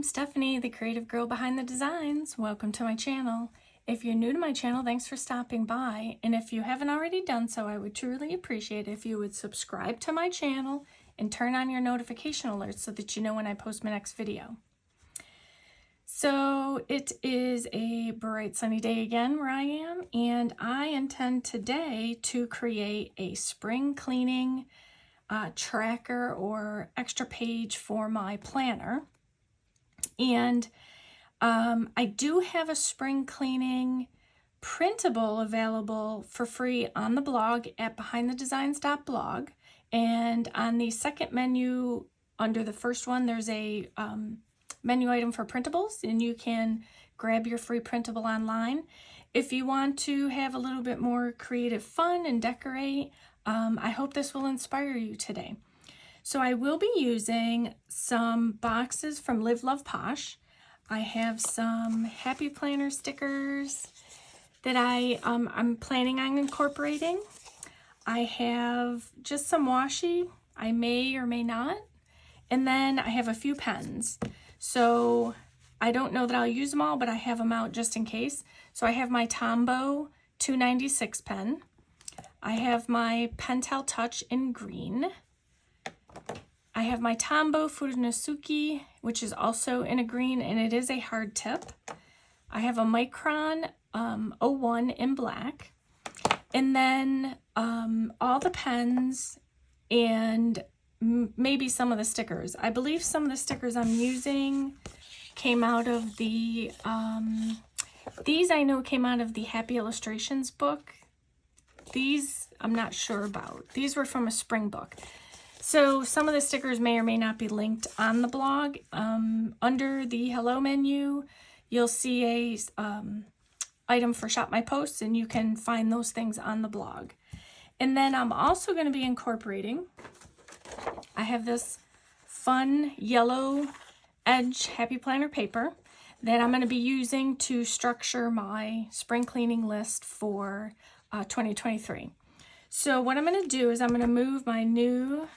I'm Stephanie, the creative girl behind the designs. Welcome to my channel. If you're new to my channel, thanks for stopping by. And if you haven't already done so, I would truly appreciate it if you would subscribe to my channel and turn on your notification alerts so that you know when I post my next video. So it is a bright sunny day again where I am, and I intend today to create a spring cleaning tracker or extra page for my planner. And I do have a spring cleaning printable available for free on the blog at behindthedesigns.blog. And on the second menu, under the first one, there's a menu item for printables, and you can grab your free printable online. If you want to have a little bit more creative fun and decorate, I hope this will inspire you today. So I will be using some boxes from Live Love Posh. I have some Happy Planner stickers that I'm planning on incorporating. I have just some washi, I may or may not. And then I have a few pens. So I don't know that I'll use them all, but I have them out just in case. So I have my Tombow 296 pen. I have my Pentel Touch in green. I have my Tombow Furunosuke, which is also in a green, and it is a hard tip. I have a Micron 01 in black. And then all the pens and maybe some of the stickers. I believe some of the stickers I'm using came out of the, these I know came out of the Happy Illustrations book. These I'm not sure about. These were from a spring book. So some of the stickers may or may not be linked on the blog. Under the hello menu, you'll see a item for shop my posts, and you can find those things on the blog. And then I'm also going to be incorporating, I have this fun yellow edge Happy Planner paper that I'm going to be using to structure my spring cleaning list for 2023. So what I'm going to do is I'm going to move my new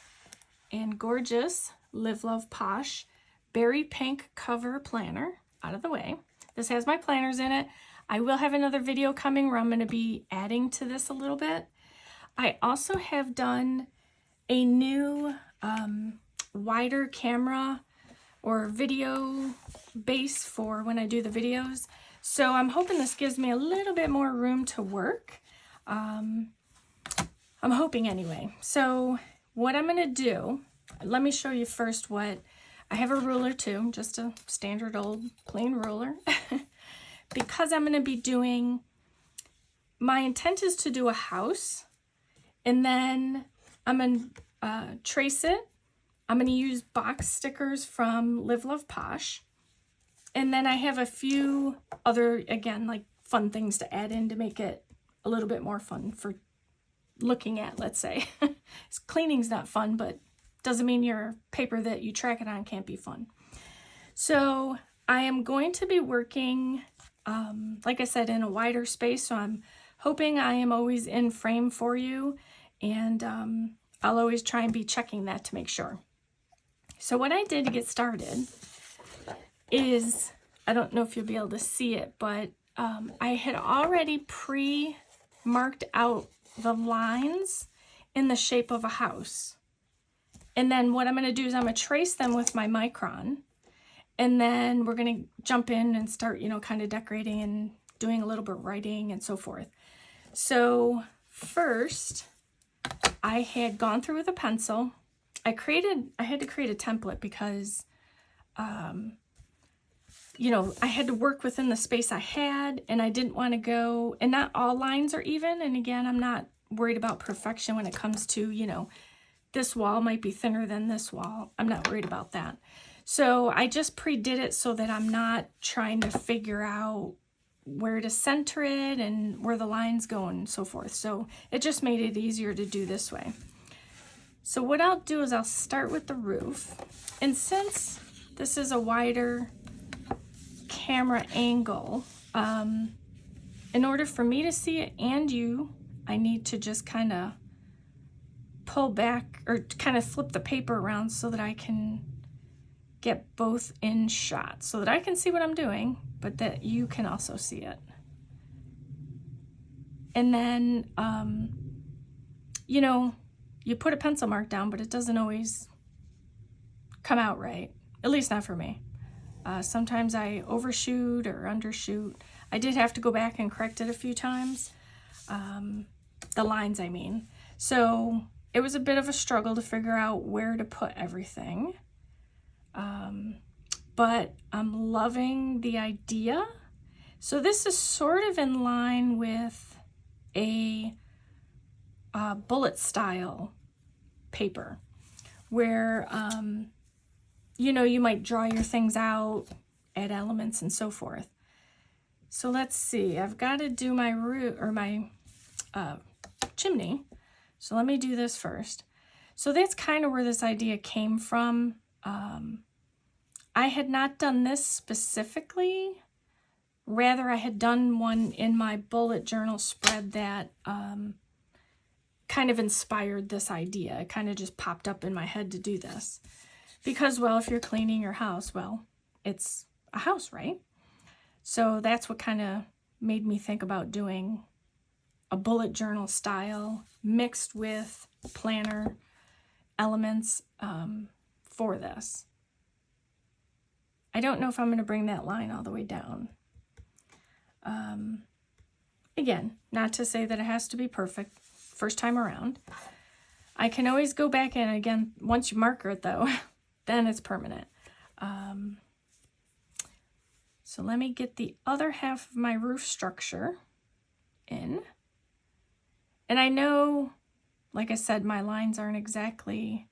and gorgeous Live Love Posh berry pink cover planner out of the way. This has my planners in it. I will have another video coming where I'm going to be adding to this a little bit. I also have done a new wider camera or video base for when I do the videos. So I'm hoping this gives me a little bit more room to work. I'm hoping anyway. So what I'm going to do, let me show you first what, I have a ruler too, just a standard old plain ruler. Because I'm going to be doing, my intent is to do a house, and then I'm going to trace it. I'm going to use box stickers from Live Love Posh. And then I have a few other, again, like fun things to add in to make it a little bit more fun for looking at, let's say. Cleaning's not fun, but doesn't mean your paper that you track it on can't be fun. So I am going to be working, like I said, in a wider space. So I'm hoping I am always in frame for you, and I'll always try and be checking that to make sure. So what I did to get started is, I don't know if you'll be able to see it, but I had already pre-marked out the lines in the shape of a house. And then what I'm going to do is I'm going to trace them with my Micron. And then we're going to jump in and start, you know, kind of decorating and doing a little bit of writing and so forth. So first, I had gone through with a pencil. I had to create a template because, you know, I had to work within the space I had, and I didn't want to go, and not all lines are even. And again, I'm not worried about perfection when it comes to, you know, this wall might be thinner than this wall. I'm not worried about that. So I just pre-did it so that I'm not trying to figure out where to center it and where the lines go and so forth. So it just made it easier to do this way. So what I'll do is I'll start with the roof. And since this is a wider camera angle, in order for me to see it and you, I need to just kind of pull back or kind of flip the paper around so that I can get both in shot so that I can see what I'm doing, but that you can also see it. And then, you know, you put a pencil mark down, but it doesn't always come out right, at least not for me. Sometimes I overshoot or undershoot. I did have to go back and correct it a few times, the lines I mean. So it was a bit of a struggle to figure out where to put everything. But I'm loving the idea. So this is sort of in line with a bullet style paper where, you know, you might draw your things out, add elements and so forth. So let's see, I've got to do my roof or my chimney. So let me do this first. So that's kind of where this idea came from. I had not done this specifically. Rather, I had done one in my bullet journal spread that kind of inspired this idea. It kind of just popped up in my head to do this. Because, well, if you're cleaning your house, well, it's a house, right? So that's what kind of made me think about doing a bullet journal style mixed with planner elements for this. I don't know if I'm going to bring that line all the way down. Again, not to say that it has to be perfect first time around. I can always go back in again. Once you marker it though, then it's permanent. So let me get the other half of my roof structure in. And I know, like I said, my lines aren't exactly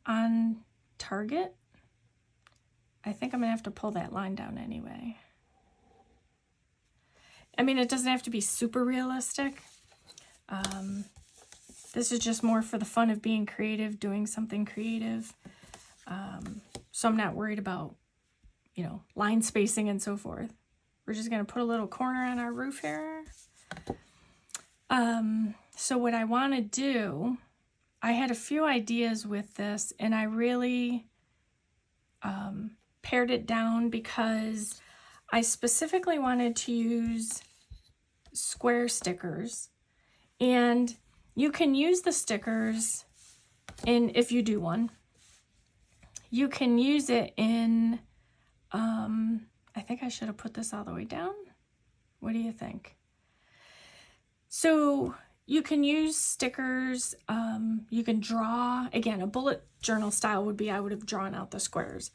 on target. I think I'm gonna have to pull that line down anyway. I mean, it doesn't have to be super realistic. This is just more for the fun of being creative, doing something creative. So I'm not worried about, you know, line spacing and so forth. We're just gonna put a little corner on our roof here. So what I wanna do, I had a few ideas with this and I really pared it down because I specifically wanted to use square stickers, and you can use the stickers in, if you do one, you can use it in, I think I should have put this all the way down. What do you think? So you can use stickers, you can draw, again, a bullet journal style would be, I would have drawn out the squares.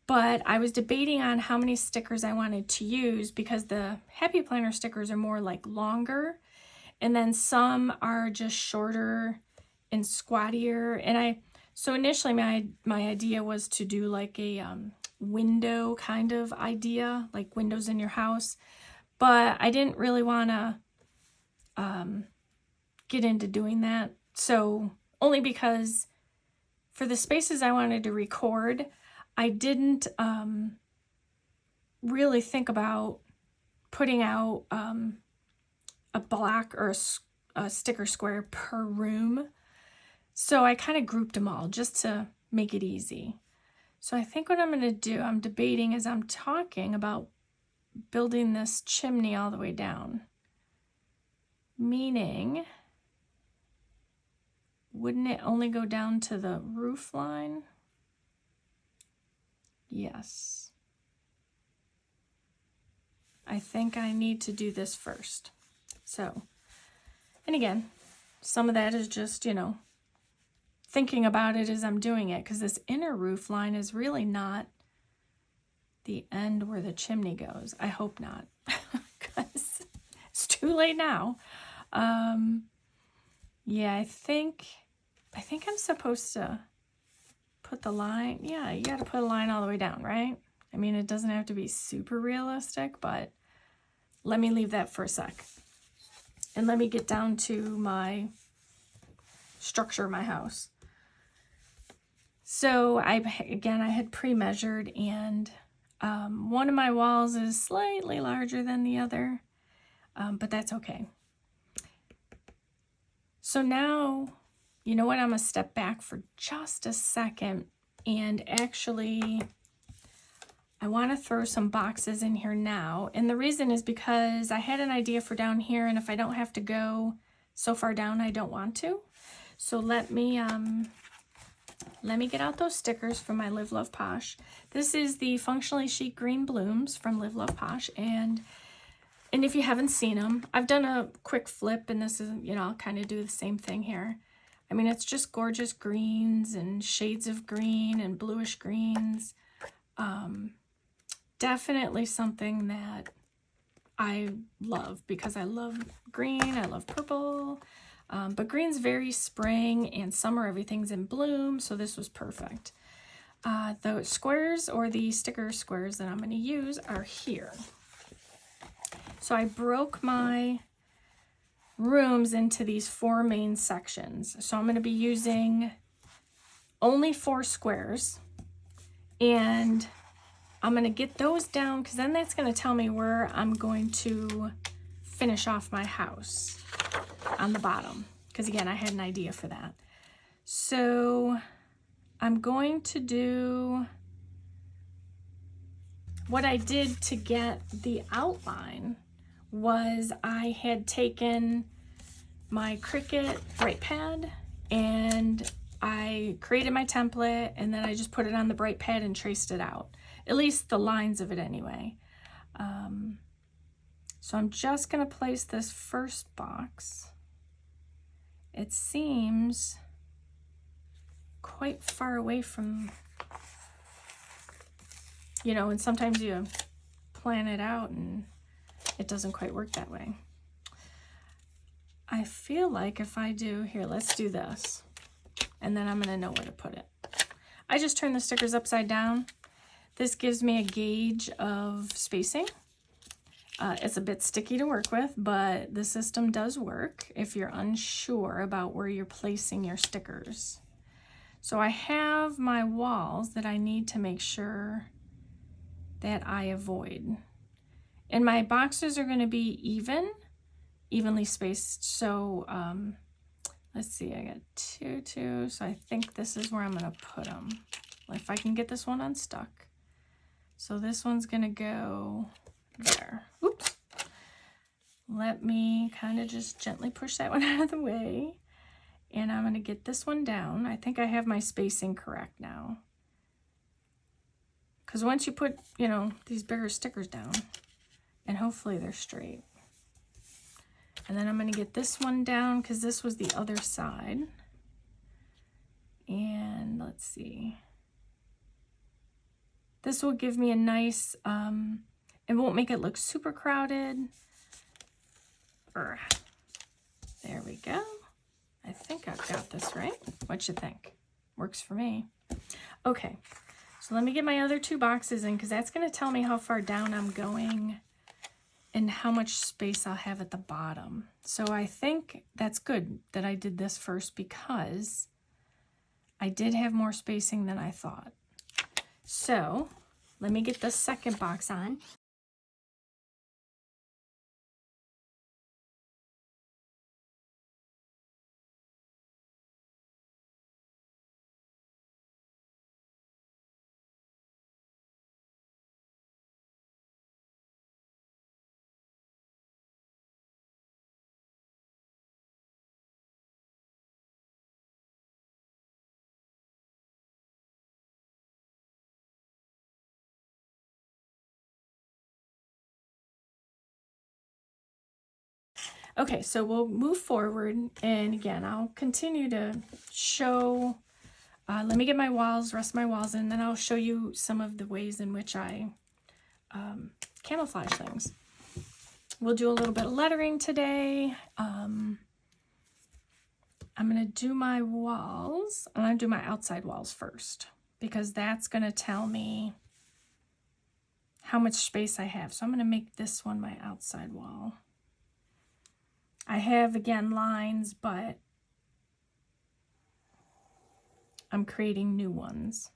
But I was debating on how many stickers I wanted to use because the Happy Planner stickers are more like longer. And then some are just shorter and squattier. And so initially my idea was to do like a window kind of idea, like windows in your house. But I didn't really want to get into doing that. So only because for the spaces I wanted to record, I didn't really think about putting out a block or a sticker square per room. So I kind of grouped them all just to make it easy. So I think what I'm going to do, I'm debating as I'm talking about building this chimney all the way down. Meaning, wouldn't it only go down to the roof line? Yes. I think I need to do this first. So, and again, some of that is just, you know, thinking about it as I'm doing it, because this inner roof line is really not the end where the chimney goes. I hope not, because it's too late now. Yeah, I think I'm supposed to put the line, yeah, you got to put a line all the way down, right? I mean, it doesn't have to be super realistic, but let me leave that for a sec. And let me get down to my structure of my house. So I had pre-measured, and one of my walls is slightly larger than the other, but that's okay. So now, you know what, I'm gonna step back for just a second And actually, I want to throw some boxes in here now. And the reason is because I had an idea for down here, and if I don't have to go so far down, I don't want to. So let me get out those stickers from my Live Love Posh. This is the Functionally Chic Green Blooms from Live Love Posh. And if you haven't seen them, I've done a quick flip, and this is, you know, I'll kind of do the same thing here. I mean, it's just gorgeous greens and shades of green and bluish greens. Definitely something that I love because I love green, I love purple, but green's very spring, and summer everything's in bloom, so this was perfect. The squares, or the sticker squares that I'm going to use, are here. So I broke my rooms into these 4 main sections. So I'm going to be using only 4 squares, and I'm going to get those down because then that's going to tell me where I'm going to finish off my house on the bottom. Because again, I had an idea for that. So I'm going to do what I did to get the outline was I had taken my Cricut bright pad and I created my template, and then I just put it on the bright pad and traced it out. At least the lines of it anyway. So I'm just going to place this first box. It seems quite far away from, you know, and sometimes you plan it out and it doesn't quite work that way. I feel like if I do, here, let's do this. And then I'm going to know where to put it. I just turn the stickers upside down. This gives me a gauge of spacing. It's a bit sticky to work with, but the system does work if you're unsure about where you're placing your stickers. So I have my walls that I need to make sure that I avoid. And my boxes are going to be evenly spaced. So let's see, I got 2, so I think this is where I'm going to put them. If I can get this one unstuck. So this one's going to go there. Oops. Let me kind of just gently push that one out of the way. And I'm going to get this one down. I think I have my spacing correct now. Because once you put, you know, these bigger stickers down, and hopefully they're straight. And then I'm going to get this one down because this was the other side. And let's see. This will give me a nice, it won't make it look super crowded. There we go. I think I've got this right. What you think? Works for me. Okay, so let me get my other 2 boxes in because that's going to tell me how far down I'm going and how much space I'll have at the bottom. So I think that's good that I did this first because I did have more spacing than I thought. So let me get the second box on. Okay, so we'll move forward, and again, I'll continue to show, let me get my walls, rest of my walls, and then I'll show you some of the ways in which I camouflage things. We'll do a little bit of lettering today. I'm going to do my walls. I'm going to do my outside walls first because that's going to tell me how much space I have. So I'm going to make this one my outside wall. I have, again, lines, but I'm creating new ones.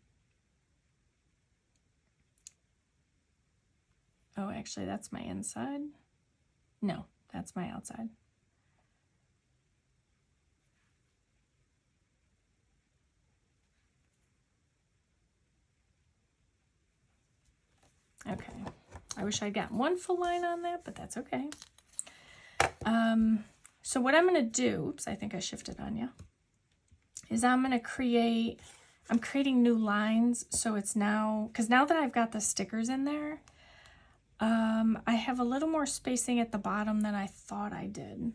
Oh, actually, that's my inside. No, that's my outside. Okay. I wish I'd gotten one full line on that, but that's okay. So what I'm going to do, oops, I think I shifted on you, is I'm creating new lines. So it's now, because now that I've got the stickers in there, I have a little more spacing at the bottom than I thought I did.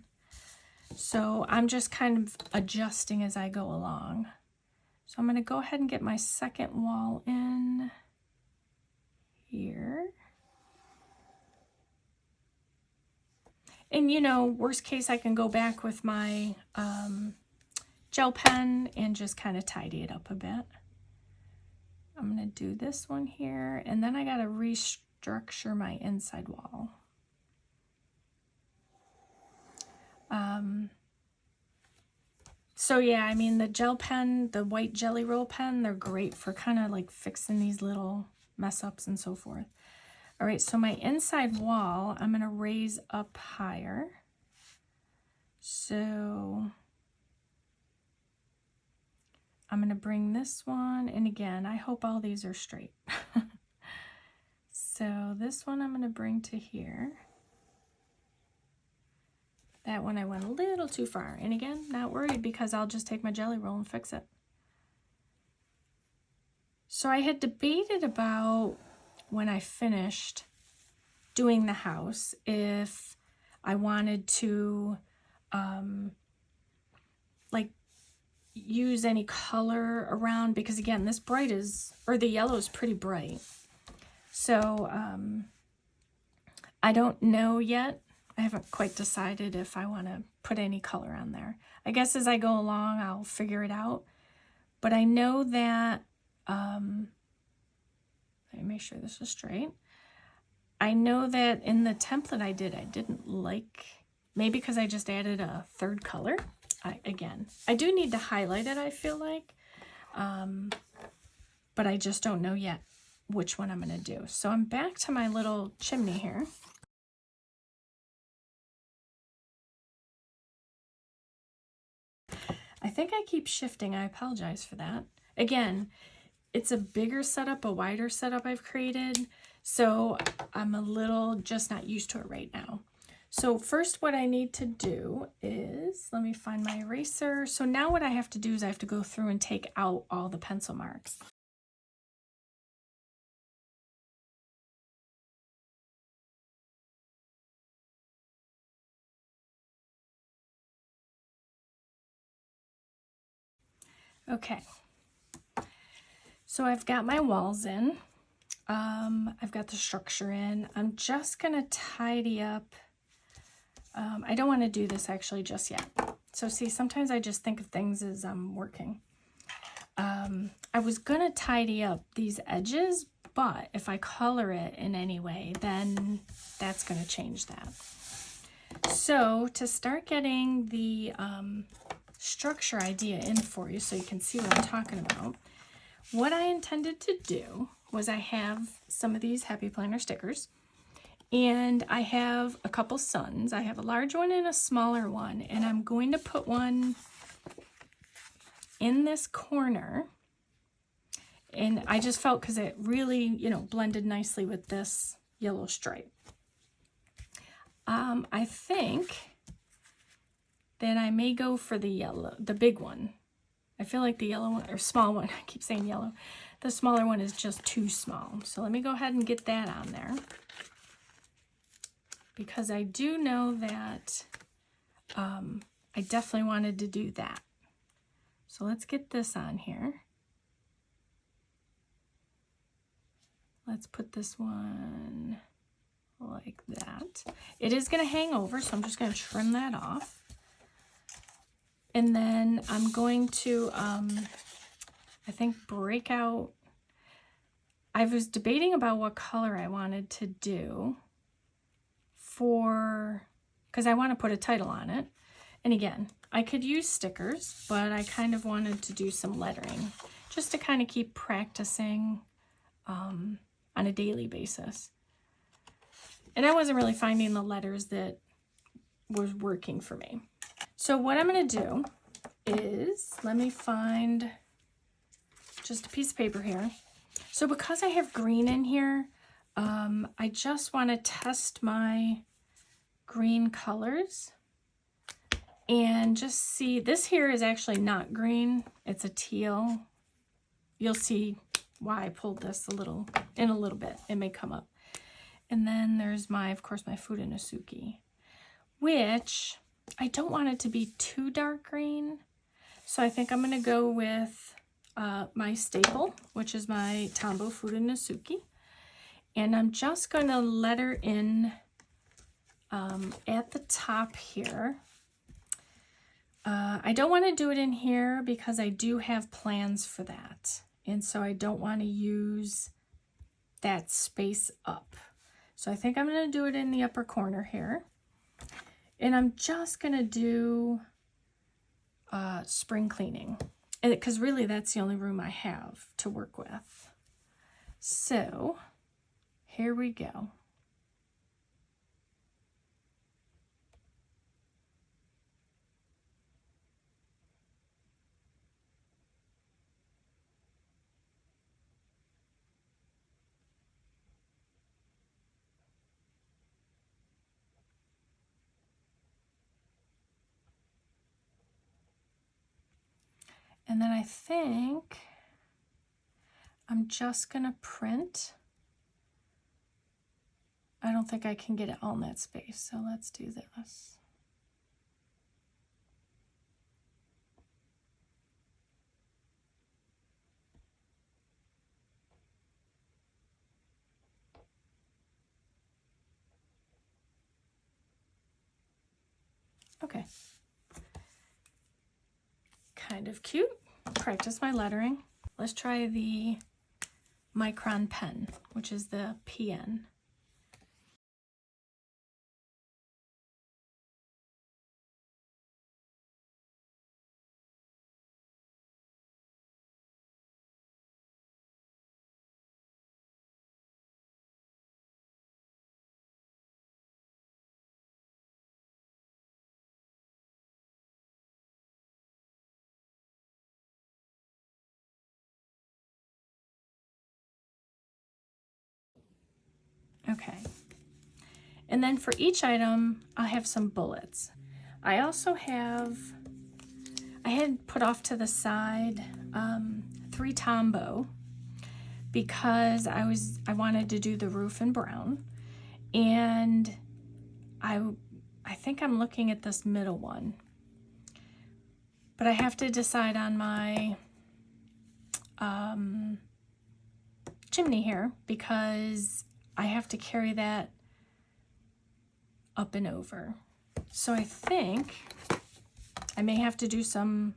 So I'm just kind of adjusting as I go along. So I'm going to go ahead and get my second wall in here. And, you know, worst case, I can go back with my gel pen and just kind of tidy it up a bit. I'm going to do this one here, and then I got to restructure my inside wall. So yeah, I mean, the gel pen, the white jelly roll pen, they're great for kind of like fixing these little mess ups and so forth. All right, so my inside wall, I'm going to raise up higher. So I'm going to bring this one, and again, I hope all these are straight. So this one I'm going to bring to here. That one I went a little too far. And again, not worried because I'll just take my jelly roll and fix it. So I had debated about, when I finished doing the house, if I wanted to like use any color around, because again, this bright is, or the yellow is pretty bright. So I don't know yet. I haven't quite decided if I want to put any color on there. I guess as I go along, I'll figure it out. But I know that, let me make sure this is straight. I know that in the template I didn't like, maybe because I just added a third color. Again, I do need to highlight it, I feel like. But I just don't know yet which one I'm going to do. So I'm back to my little chimney here. I think I keep shifting. I apologize for that. Again, it's a bigger setup, a wider setup I've created, so I'm a little just not used to it right now. So first what I need to do is, let me find my eraser. So now what I have to do is I have to go through and take out all the pencil marks. Okay, so I've got my walls in. I've got the structure in. I'm just gonna tidy up. I don't want to do this actually just yet. So see, sometimes I just think of things as I'm working. I was gonna tidy up these edges, but if I color it in any way, then that's gonna change that. So to start getting the structure idea in for you so you can see what I'm talking about, what I intended to do was I have some of these Happy Planner stickers, and I have a couple suns. I have a large one and a smaller one, and I'm going to put one in this corner. And I just felt, because it really, you know, blended nicely with this yellow stripe. I think that I may go for the yellow, the big one. I feel like the yellow one, or small one, I keep saying yellow. The smaller one is just too small. So let me go ahead and get that on there, because I do know that I definitely wanted to do that. So let's get this on here. Let's put this one like that. It is going to hang over, so I'm just going to trim that off. And then I'm going to, I think, break out. I was debating about what color I wanted to do for, because I want to put a title on it. And again, I could use stickers, but I kind of wanted to do some lettering just to kind of keep practicing on a daily basis. And I wasn't really finding the letters that was working for me. So what I'm going to do is, let me find just a piece of paper here. So because I have green in here, I just want to test my green colors and just see. This here is actually not green, it's a teal. You'll see why I pulled this in a little bit. It may come up. And then there's of course, my Fudenosuke, which I don't want it to be too dark green. So I think I'm going to go with my staple, which is my Tombow Fudenosuke. And I'm just going to letter in at the top here. I don't want to do it in here because I do have plans for that. And so I don't want to use that space up. So I think I'm going to do it in the upper corner here. And I'm just going to do spring cleaning. Because really that's the only room I have to work with. So here we go. And then I think I'm just going to print. I don't think I can get it all in that space, so let's do this. Okay. Kind of cute. Practice my lettering. Let's try the micron pen, which is the PN. Okay. And then for each item, I'll have some bullets. I also I had put off to the side 3 Tombow because I wanted to do the roof in brown. And I think I'm looking at this middle one. But I have to decide on my chimney here because I have to carry that up and over. So I think I may have to do some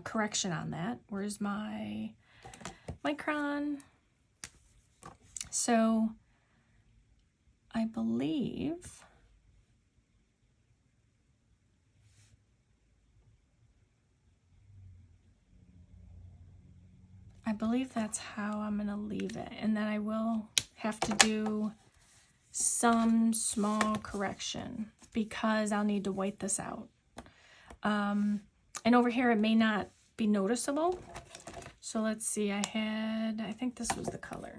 correction on that. Where's my micron? So I believe that's how I'm going to leave it. And then I will have to do some small correction because I'll need to white this out. And over here it may not be noticeable. So let's see, I think this was the color.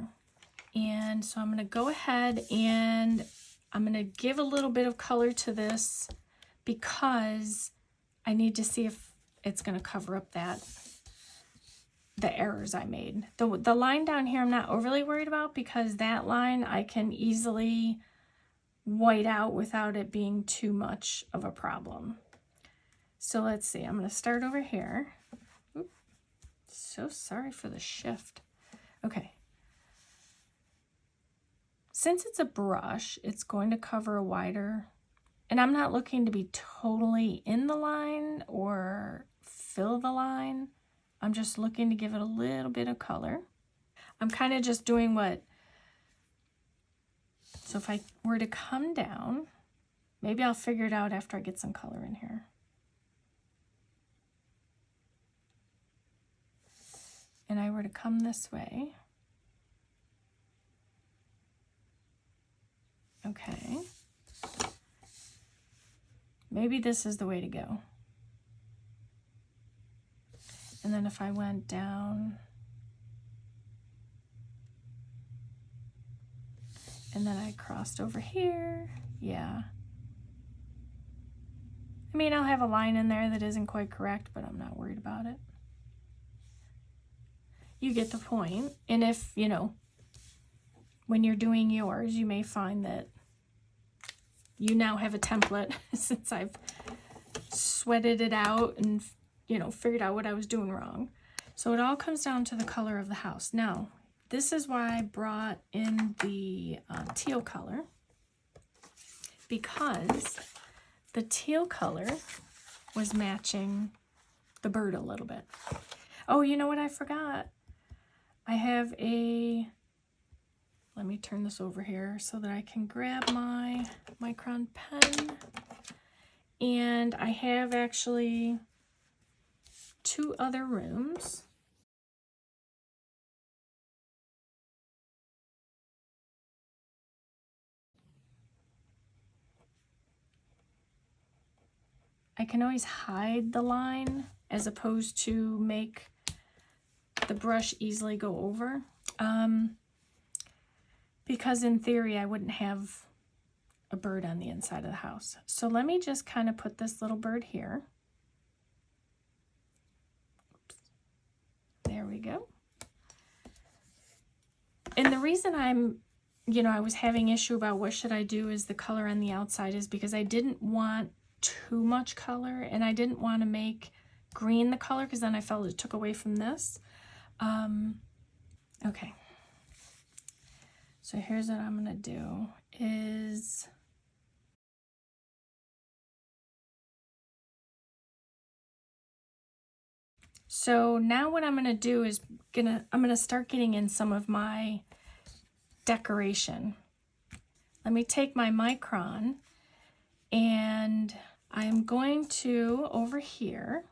And so I'm going to go ahead and I'm going to give a little bit of color to this because I need to see if it's going to cover up the errors I made. The line down here I'm not overly worried about because that line I can easily white out without it being too much of a problem. So let's see, I'm going to start over here. Oop, so sorry for the shift. Okay. Since it's a brush, it's going to cover a wider, and I'm not looking to be totally in the line or fill the line. I'm just looking to give it a little bit of color. I'm kind of just doing so if I were to come down, maybe I'll figure it out after I get some color in here. And I were to come this way. Okay. Maybe this is the way to go. And then if I went down, And then I crossed over here. Yeah. I mean, I'll have a line in there that isn't quite correct, but I'm not worried about it. You get the point. And if, you know, when you're doing yours, you may find that you now have a template since I've sweated it out and, you know, figured out what I was doing wrong. So it all comes down to the color of the house. Now, this is why I brought in the teal color, because the teal color was matching the bird a little bit. Oh, you know what I forgot? I have a, let me turn this over here so that I can grab my micron pen. And I have actually 2 other rooms. I can always hide the line as opposed to make the brush easily go over. Because in theory, I wouldn't have a bird on the inside of the house. So let me just kind of put this little bird here. Oops. There we go. And the reason I'm, you know, I was having issue about what should I do is the color on the outside is because I didn't want too much color, and I didn't want to make green the color because then I felt it took away from this. Okay. So here's what I'm going to do is so now what I'm going to do is I'm going to start getting in some of my decoration. Let me take my micron and I'm going to, over here,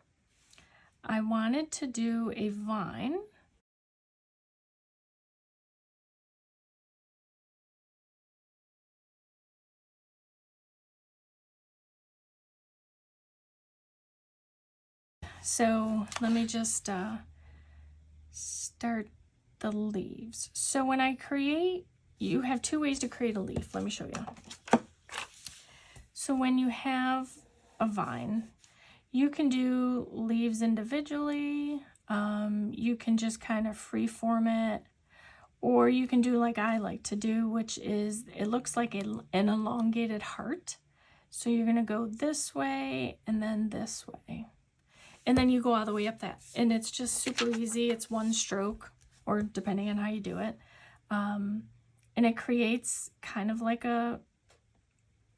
I wanted to do a vine. So let me just start the leaves. So when I create, you have 2 ways to create a leaf. Let me show you. So when you have a vine, you can do leaves individually. You can just kind of freeform it, or you can do like I like to do, which is it looks like an elongated heart. So you're going to go this way and then this way. And then you go all the way up that. And it's just super easy. It's 1 stroke, or depending on how you do it. And it creates kind of like a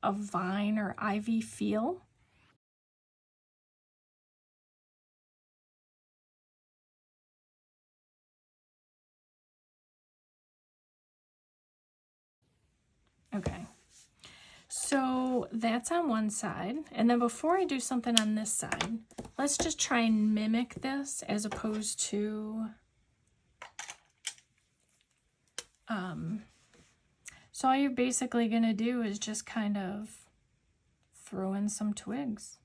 vine or ivy feel. Okay. So that's on one side. And then before I do something on this side, let's just try and mimic this as opposed to, so all you're basically going to do is just kind of throw in some twigs.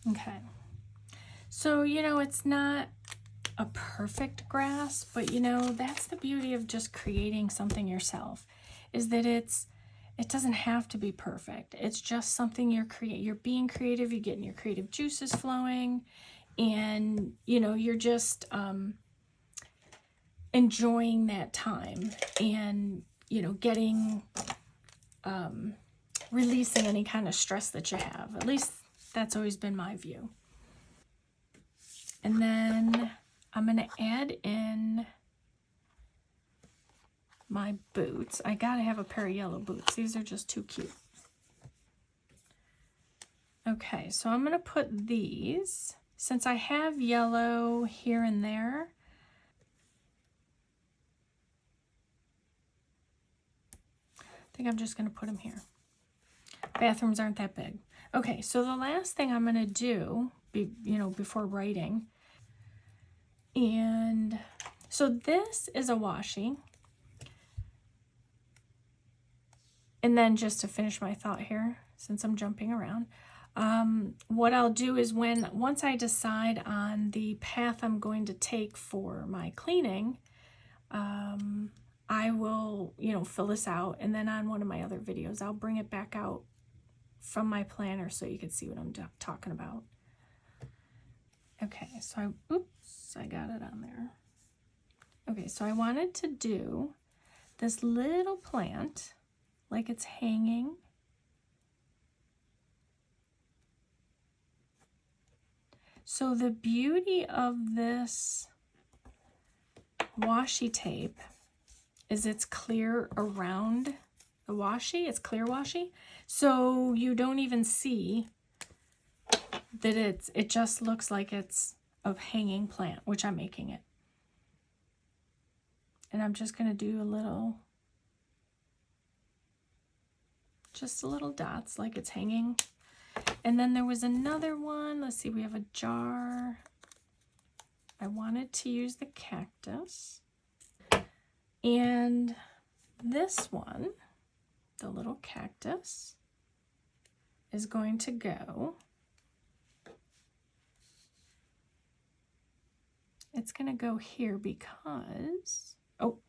Okay. So, you know, it's not a perfect grass, but you know, that's the beauty of just creating something yourself, is that it doesn't have to be perfect. It's just something you're being creative, you're getting your creative juices flowing, and you know, you're just enjoying that time and, you know, getting releasing any kind of stress that you have. At least that's always been my view. And then I'm going to add in my boots. I gotta have a pair of yellow boots. These are just too cute. Okay, so I'm going to put these, since I have yellow here and there, I think I'm just going to put them here. Bathrooms aren't that big. Okay, so the last thing I'm going to do, before writing, and so this is a washi. And then just to finish my thought here, since I'm jumping around, what I'll do is once I decide on the path I'm going to take for my cleaning, I will, fill this out, and then on one of my other videos, I'll bring it back out from my planner so you can see what I'm talking about. Okay, so I got it on there. Okay, so I wanted to do this little plant, like it's hanging. So the beauty of this washi tape is it's clear around the washi. It's clear washi. So you don't even see that it just looks like it's a hanging plant, which I'm making it. And I'm just going to do just a little dots like it's hanging. And then there was another one. Let's see, we have a jar. I wanted to use the cactus. And this one, the little cactus, is going to go. It's going to go here because,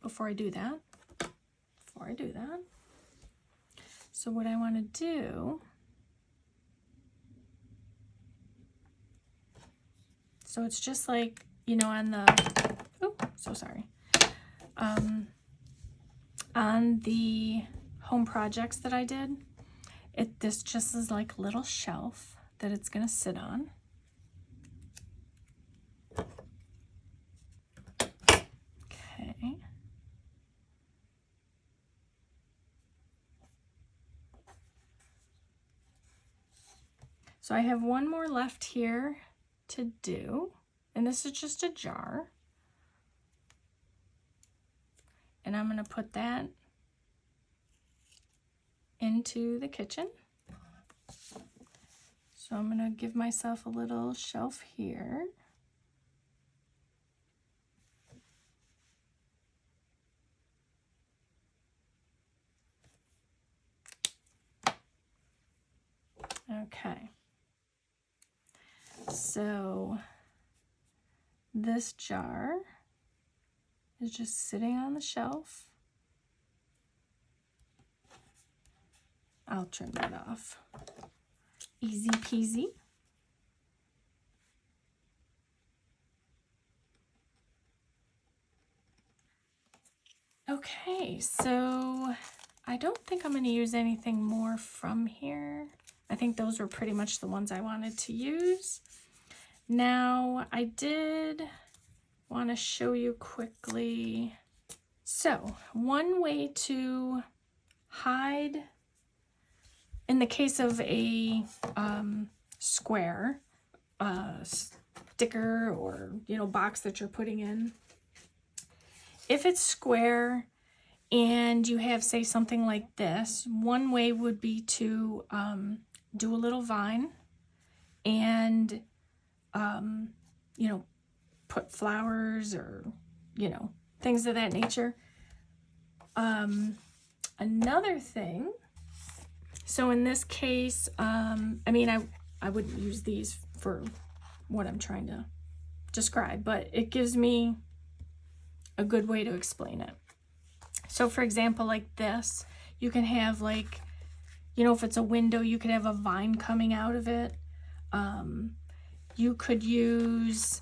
before I do that, so what I want to do, so it's just like, on the, on the home projects that I did, this just is like a little shelf that it's going to sit on. Okay. So I have one more left here to do, and this is just a jar. And I'm going to put that into the kitchen. So I'm going to give myself a little shelf here. Okay. So this jar is just sitting on the shelf. I'll turn that off. Easy peasy. Okay, so I don't think I'm going to use anything more from here. I think those were pretty much the ones I wanted to use. Now, I did want to show you quickly. So, one way to hide, in the case of a square sticker or, box that you're putting in, if it's square and you have, say, something like this, one way would be to do a little vine and, put flowers or, things of that nature. Another thing, so in this case, I wouldn't use these for what I'm trying to describe, but it gives me a good way to explain it. So for example, like this, you can have like, if it's a window, you could have a vine coming out of it. You could use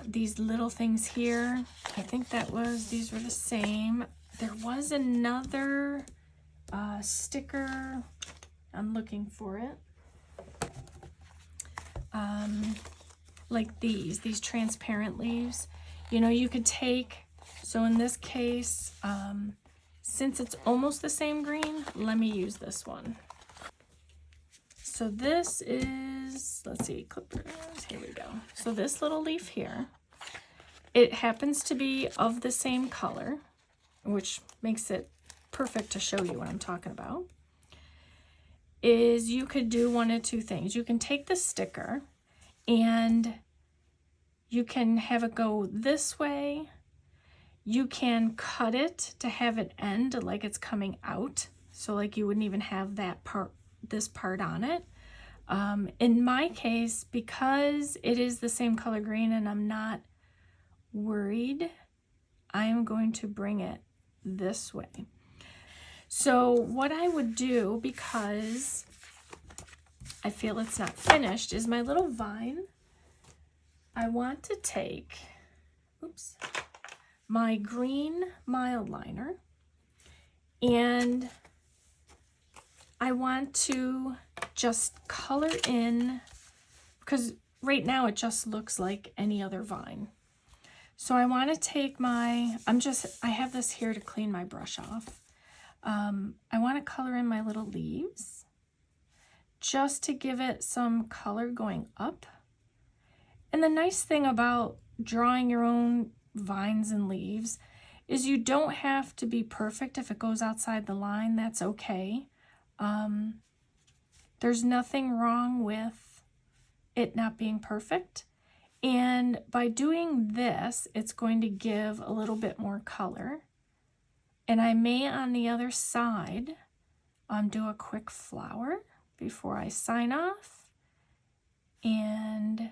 these little things here. I think these were the same. There was another sticker. I'm looking for it. Like these transparent leaves. You know, you could take, so in this case, since it's almost the same green, let me use this one. So this is, let's see, clippers, here we go. So this little leaf here, it happens to be of the same color, which makes it perfect to show you what I'm talking about, is you could do one of two things. You can take the sticker and you can have it go this way. You can cut it to have it end like it's coming out. So like you wouldn't even have that part, this part on it. In my case, because it is the same color green and I'm not worried, I am going to bring it this way. So what I would do, because I feel it's not finished, is my little vine. I want to take, oops, my green mild liner, and I want to just color in, because right now it just looks like any other vine. So I want to take my, I have this here to clean my brush off. I want to color in my little leaves just to give it some color going up. And the nice thing about drawing your own vines and leaves is you don't have to be perfect. If it goes outside the line, that's okay. There's nothing wrong with it not being perfect. And by doing this, it's going to give a little bit more color. And I may, on the other side, do a quick flower before I sign off. And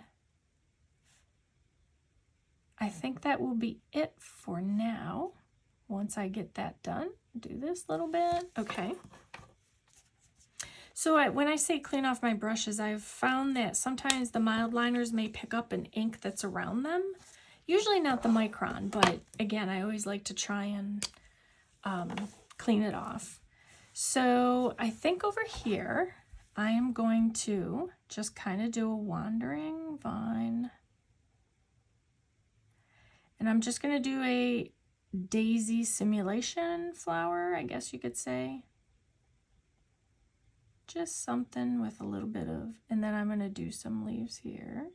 I think that will be it for now. Once I get that done, do this little bit. Okay. So when I say clean off my brushes, I've found that sometimes the mild liners may pick up an ink that's around them. Usually not the micron, but again, I always like to try and clean it off. So I think over here, I am going to just kind of do a wandering vine. And I'm just going to do a daisy simulation flower, I guess you could say. Just something with a little bit of, and then I'm going to do some leaves here.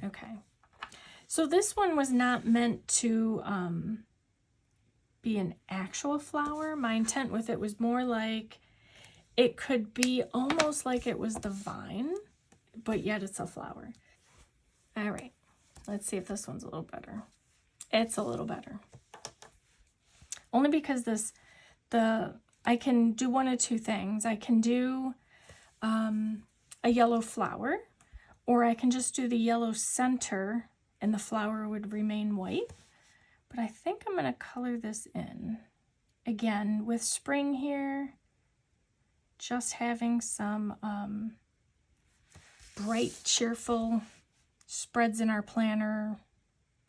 Okay. So this one was not meant to be an actual flower. My intent with it was more like it could be almost like it was the vine, but yet it's a flower. All right. Let's see if this one's a little better. It's a little better. Only because I can do one of two things. I can do a yellow flower, or I can just do the yellow center and the flower would remain white. But I think I'm going to color this in. Again, with spring here, just having some bright, cheerful spreads in our planner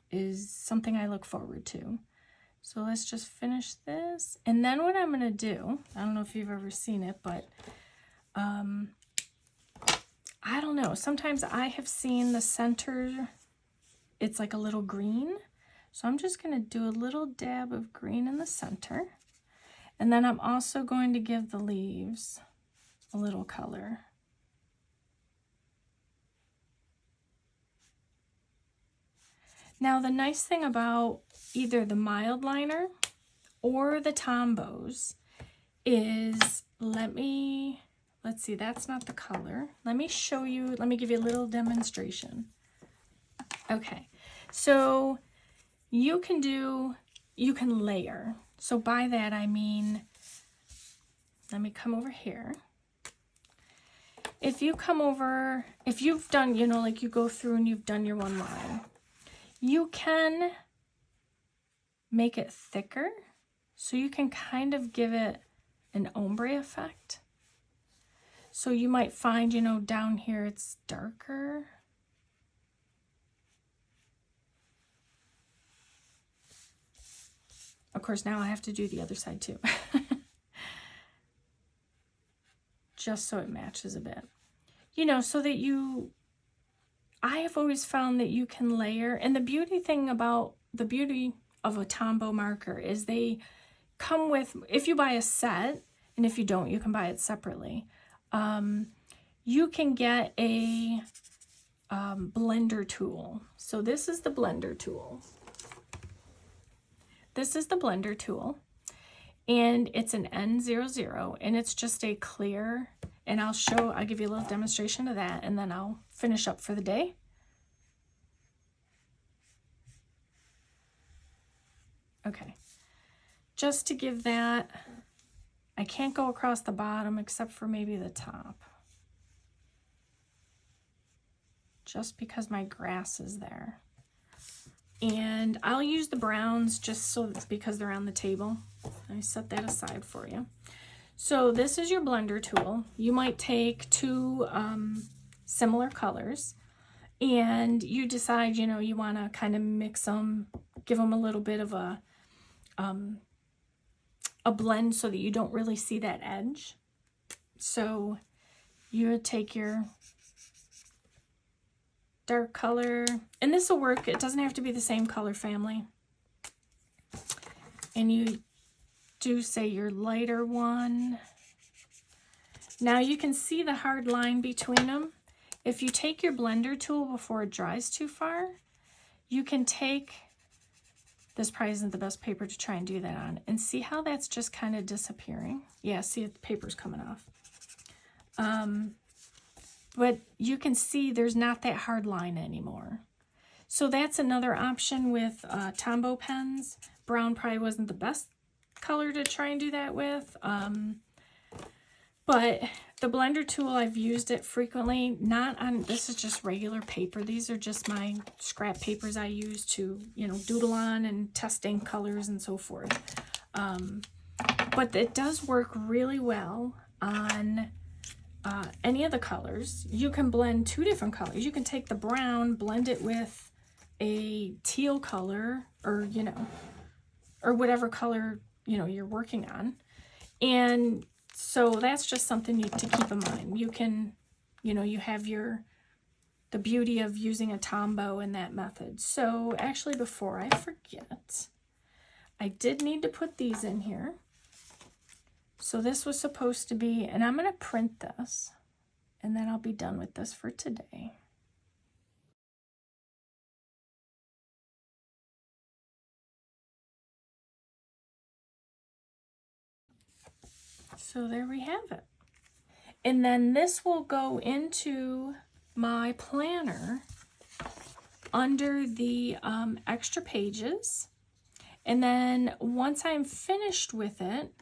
is something I look forward to. So let's just finish this. And then what I'm going to do, I don't know if you've ever seen it, but I don't know. Sometimes I have seen the center, it's like a little green. So I'm just going to do a little dab of green in the center. And then I'm also going to give the leaves a little color. Now, the nice thing about either the mild liner or the Tombows is, let's see, that's not the color. Let me show you, let me give you a little demonstration. Okay, so you can layer. So by that I mean, let me come over here. If you've done, like you go through and you've done your one line, you can make it thicker, so you can kind of give it an ombre effect. So you might find, down here it's darker. course, now I have to do the other side too. Just so it matches a bit. You know, so that I have always found that you can layer, and the beauty of a Tombow marker is they come with, if you buy a set, and if you don't, you can buy it separately. You can get a blender tool. So this is the blender tool. This is the blender tool, and it's an N00, and it's just a clear, and I'll give you a little demonstration of that, and then I'll finish up for the day. Okay, just to give that, I can't go across the bottom except for maybe the top, just because my grass is there. And I'll use the browns just because they're on the table. Let me set that aside for you. So this is your blender tool. You might take two similar colors, and you decide, you know, you want to kind of mix them, give them a little bit of a blend so that you don't really see that edge. So you would take your dark color, and this will work. It doesn't have to be the same color family. And you do say your lighter one. Now you can see the hard line between them. If you take your blender tool before it dries too far, you can take, this probably isn't the best paper to try and do that on, and see how that's just kind of disappearing. Yeah, see, the paper's coming off. But you can see there's not that hard line anymore. So that's another option with Tombow pens. Brown probably wasn't the best color to try and do that with. But the blender tool, I've used it frequently. Not on, this is just regular paper. These are just my scrap papers I use to, you know, doodle on and testing colors and so forth. But it does work really well on any of the colors. You can blend two different colors. You can take the brown, blend it with a teal color, or, you know, or whatever color, you know, you're working on. And so that's just something to keep in mind. You can, you know, you have the beauty of using a Tombow in that method. So actually, before I forget, I did need to put these in here. So this was supposed to be, and I'm going to print this, and then I'll be done with this for today. So there we have it. And then this will go into my planner under the extra pages. And then once I'm finished with it,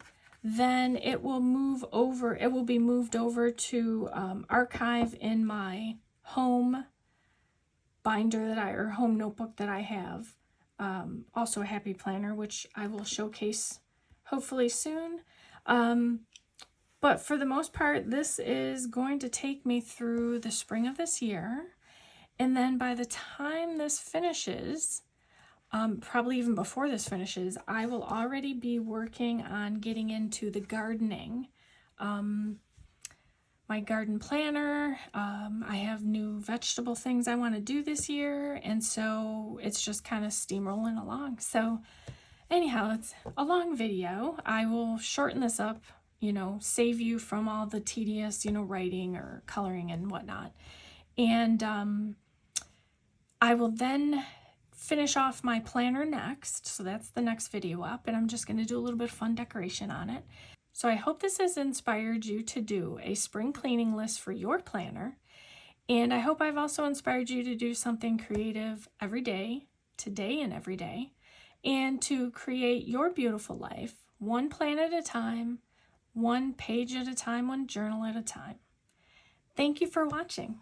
then it will move over, it will be moved over to archive in my home binder or home notebook that I have. Also a happy planner, which I will showcase hopefully soon. But for the most part, this is going to take me through the spring of this year. And then by the time this finishes, probably even before this finishes, I will already be working on getting into the gardening. My garden planner, I have new vegetable things I want to do this year, and so it's just kind of steamrolling along. So anyhow, it's a long video. I will shorten this up, you know, save you from all the tedious, you know, writing or coloring and whatnot. And I will then finish off my planner next. So that's the next video up, and I'm just going to do a little bit of fun decoration on it. So I hope this has inspired you to do a spring cleaning list for your planner. And I hope I've also inspired you to do something creative every day, today and every day, and to create your beautiful life, one plan at a time, one page at a time, one journal at a time. Thank you for watching.